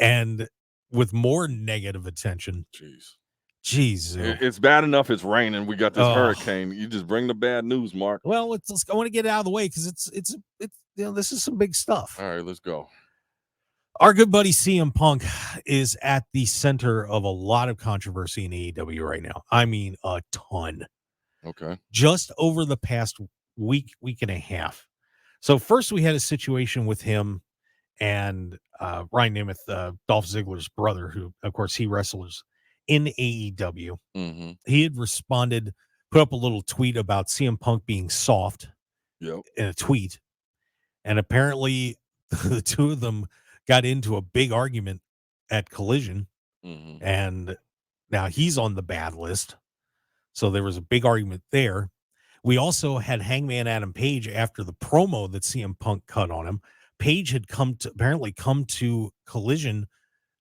and with more negative attention. Jeez. It's bad enough it's raining. We got this hurricane. You just bring the bad news, Mark. Well, I want to get it out of the way because it's this is some big stuff. All right, let's go. Our good buddy CM Punk is at the center of a lot of controversy in AEW right now. I mean, a ton. Okay. Just over the past week and a half. So first we had a situation with him and Ryan Nemeth, Dolph Ziggler's brother, who, of course, he wrestles in AEW. Mm-hmm. He had responded, put up a little tweet about CM Punk being soft in a tweet. And apparently the two of them got into a big argument at Collision. Mm-hmm. And now he's on the bad list. So there was a big argument there. We also had Hangman Adam Page after the promo that CM Punk cut on him. Page had apparently come to Collision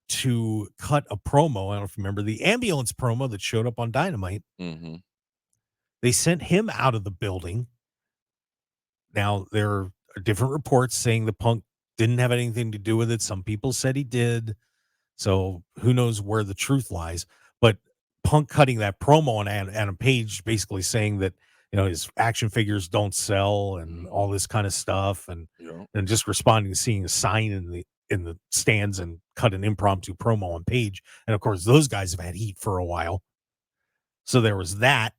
to cut a promo. I don't know if you remember the ambulance promo that showed up on Dynamite. Mm-hmm. They sent him out of the building. Now, there are different reports saying the Punk didn't have anything to do with it. Some people said he did. So who knows where the truth lies. But Punk cutting that promo on Adam Page, basically saying that, his action figures don't sell and all this kind of stuff. And just responding to seeing a sign in the stands and cut an impromptu promo on Page. And of course, those guys have had heat for a while. So there was that.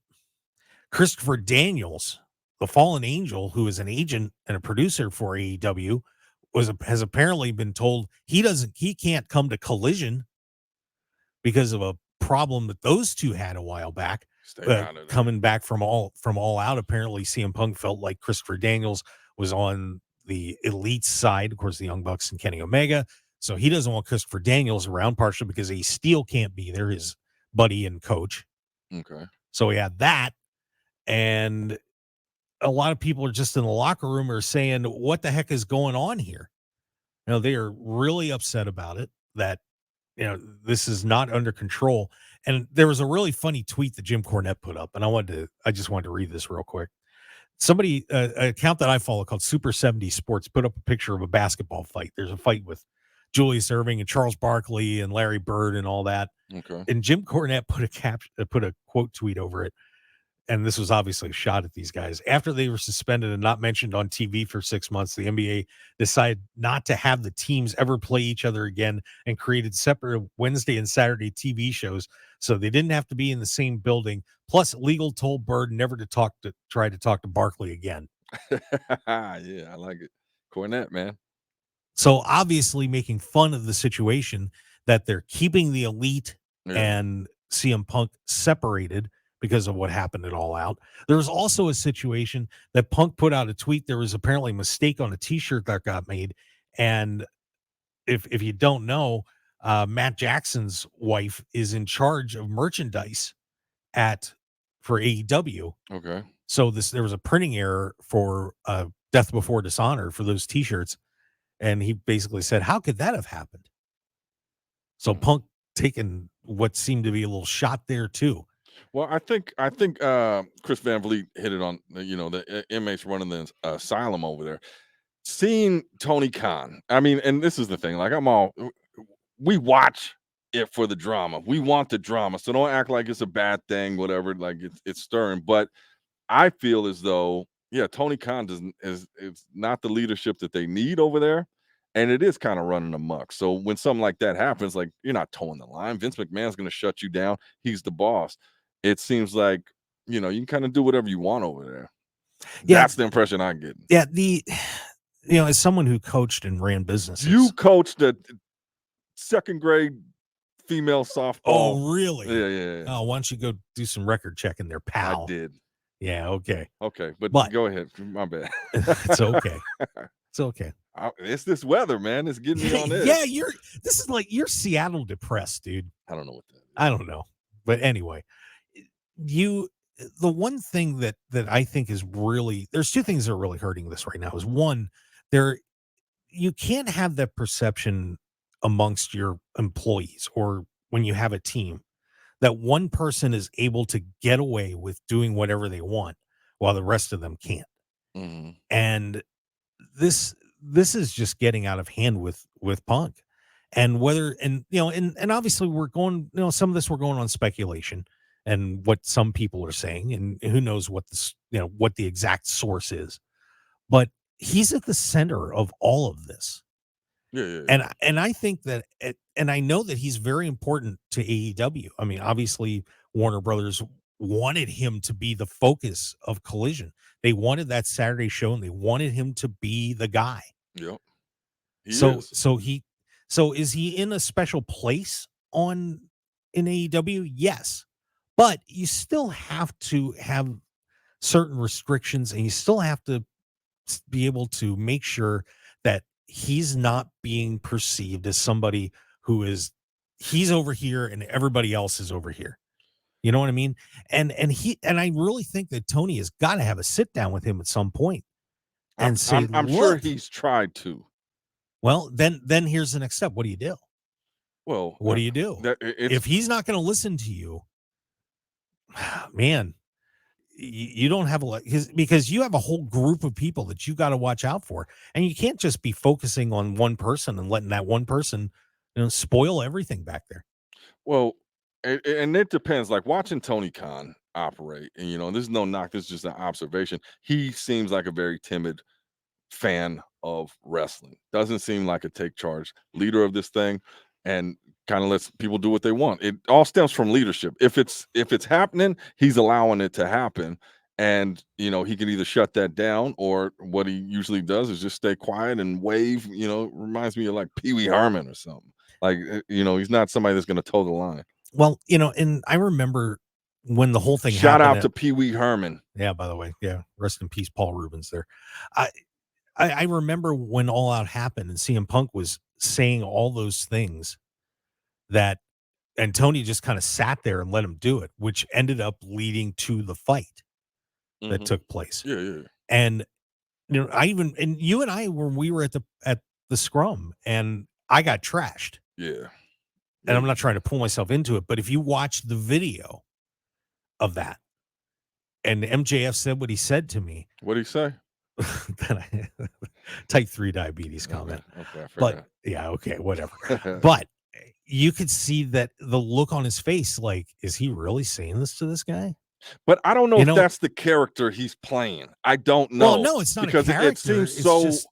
Christopher Daniels, the Fallen Angel, who is an agent and a producer for AEW, has apparently been told he can't come to Collision because of a problem that those two had a while back. Coming back from all out, apparently CM Punk felt like Christopher Daniels was on the elite side, of course, the Young Bucks and Kenny Omega. So he doesn't want Christopher Daniels around, partially because Ace Steel can't be there, his buddy and coach. Okay. So we had that. And a lot of people are just in the locker room are saying, what the heck is going on here? They are really upset about it, that, this is not under control. And there was a really funny tweet that Jim Cornette put up, and I just wanted to read this real quick. Somebody, an account that I follow called Super 70 Sports, put up a picture of a basketball fight. There's a fight with Julius Erving and Charles Barkley and Larry Bird and all that. Okay. And Jim Cornette put a quote tweet over it. And this was obviously a shot at these guys. After they were suspended and not mentioned on TV for 6 months, the NBA decided not to have the teams ever play each other again and created separate Wednesday and Saturday TV shows so they didn't have to be in the same building. Plus, legal told Bird never to try to talk to Barkley again. Yeah, I like it. Cornette, man. So obviously making fun of the situation that they're keeping the elite and CM Punk separated because of what happened at All Out. There was also a situation that Punk put out a tweet. There was apparently a mistake on a T-shirt that got made. And if you don't know, Matt Jackson's wife is in charge of merchandise for AEW. Okay. So there was a printing error for Death Before Dishonor for those T-shirts. And he basically said, how could that have happened? So Punk taking what seemed to be a little shot there too. Well, I think Chris Van Vliet hit it on, the inmates running the asylum over there. Seeing Tony Khan, I mean, and this is the thing, like we watch it for the drama. We want the drama. So don't act like it's a bad thing, whatever, like it's stirring. But I feel as though, Tony Khan is not the leadership that they need over there. And it is kind of running amok. So when something like that happens, like you're not towing the line. Vince McMahon's going to shut you down. He's the boss. It seems like, you can kind of do whatever you want over there. Yeah. That's the impression I get. Yeah. As someone who coached and ran businesses. You coached a second grade female softball. Oh, really? Yeah. Oh, why don't you go do some record checking there, pal? I did. Yeah. Okay. Okay. But go ahead. My bad. It's okay. It's okay. It's this weather, man. It's getting me on edge. Yeah. This is like you're Seattle depressed, dude. I don't know what that is. I don't know. But anyway, the one thing that I think is really, there's two things that are really hurting this right now is one, you can't have that perception amongst your employees or when you have a team that one person is able to get away with doing whatever they want while the rest of them can't. And this is just getting out of hand with Punk. And whether, and and obviously we're going, some of this we're going on speculation and what some people are saying, and who knows what this, what the exact source is. But he's at the center of all of this. Yeah, yeah, yeah. And I think that and I know that he's very important to AEW. I mean, obviously Warner Brothers wanted him to be the focus of Collision. They wanted that Saturday show and they wanted him to be the guy. Yep. He So is. so he so is he in a special place on in AEW? Yes. But you still have to have certain restrictions and you still have to be able to make sure that he's not being perceived as somebody who is he's over here and everybody else is over here. You know what I mean? And I really think that Tony has got to have a sit down with him at some point I'm and say, I'm I'm sure "Look, he's tried to. well, then here's the next step. What do you do? Well, What do you do? that it's If he's not going to listen to you, man, you don't have a lot because you have a whole group of people that you got to watch out for, and you can't just be focusing on one person and letting that one person, spoil everything back there." well, and it depends. Like watching Tony Khan operate, and this is no knock. This is just an observation. He seems like a very timid fan of wrestling. Doesn't seem like a take charge leader of this thing, and kind of lets people do what they want. It all stems from leadership. If it's happening, he's allowing it to happen. And he can either shut that down, or what he usually does is just stay quiet and wave. Reminds me of like Pee Wee Herman or something. Like he's not somebody that's going to toe the line. Well, and I remember when the whole thing Shout happened out at, to Pee Wee Herman. yeah, by the way, yeah, rest in peace, Paul Rubens there. I, I remember when All Out happened and CM Punk was saying all those things that, and Tony just kind of sat there and let him do it, which ended up leading to the fight that Hmm. took place. Yeah, yeah, And I even, and you and I, when we were at the scrum, and I got trashed, yeah, and yeah. I'm not trying to pull myself into it, but if you watch the video of that, and MJF said what he said to me, What do you say? then type 3 diabetes Okay, comment. okay, I But forgot. yeah, okay, whatever. But you could see that the look on his face, like, is he really saying this to this guy? But I don't know You if know, that's the character he's playing. I don't well, know no, it's not a because it character. seems It's so. just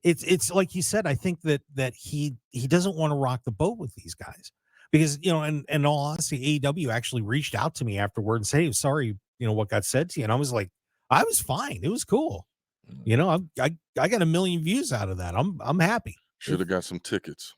it's like you said. I think that he doesn't want to rock the boat with these guys because and all honesty, AEW actually reached out to me afterward and said, "Hey, sorry, what got said to you," and I was like, I was fine. It was cool. I got a million views out of that. I'm happy. Should have got some tickets.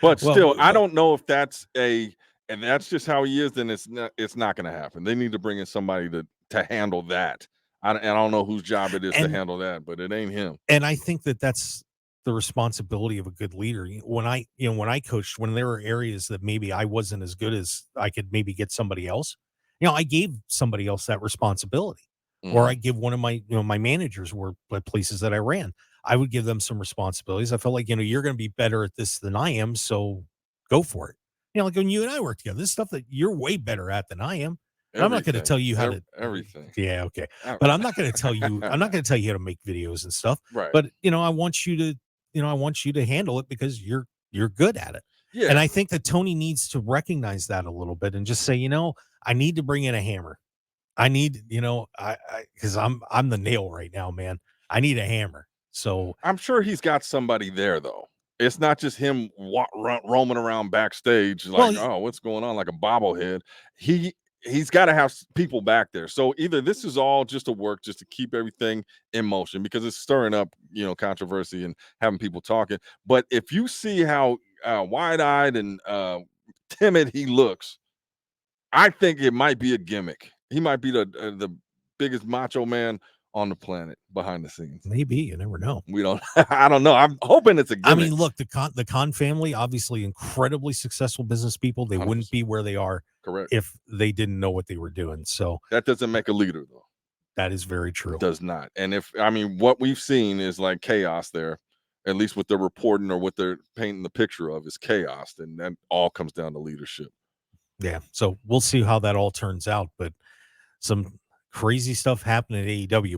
But Well, still, I don't know if that's and that's just how he is, then it's not gonna happen. They need to bring in somebody to handle that. And I don't know whose job it is to and handle that, but it ain't him. and I think that that's the responsibility of a good leader. When I coached, when there were areas that maybe I wasn't as good as I could maybe get somebody else, I gave somebody else that responsibility. Or Mhm. I give one of my, my managers were at places that I ran. I would give them some responsibilities. I felt like, you're going to be better at this than I am. So go for it. Like when you and I work together, this stuff that you're way better at than I am. And I'm not going to Everything. tell you how to, Everything. yeah, okay. I But I'm not going to tell you how to make videos and stuff. Right. But, I want you to, I want you to handle it because you're good at it. And Yeah. I think that Tony needs to recognize that a little bit and just say, I need to bring in a hammer. I need, because I'm the nail right now, man. I need a hammer. So, I'm sure he's got somebody there though. It's not just him roaming around backstage well, like, oh, what's going on, like a bobblehead. He's got to have people back there. So either this is all just a work, just to keep everything in motion because it's stirring up, controversy and having people talking. But if you see how wide-eyed and timid he looks, I think it might be a gimmick. He might be the biggest macho man on the planet behind the scenes. maybe you never know. We don't. I don't know. I'm hoping it's a I gimmick. mean, look, the Khan family, obviously incredibly successful business people. They wouldn't 100%. be where they are Correct. if they didn't know what they were doing. So That doesn't make a leader though. that is very true. Does not. And if I mean what we've seen is like chaos there, at least what they're reporting or what they're painting the picture of is chaos. And that all comes down to leadership. Yeah. So we'll see how that all turns out. But some crazy stuff happening at AEW.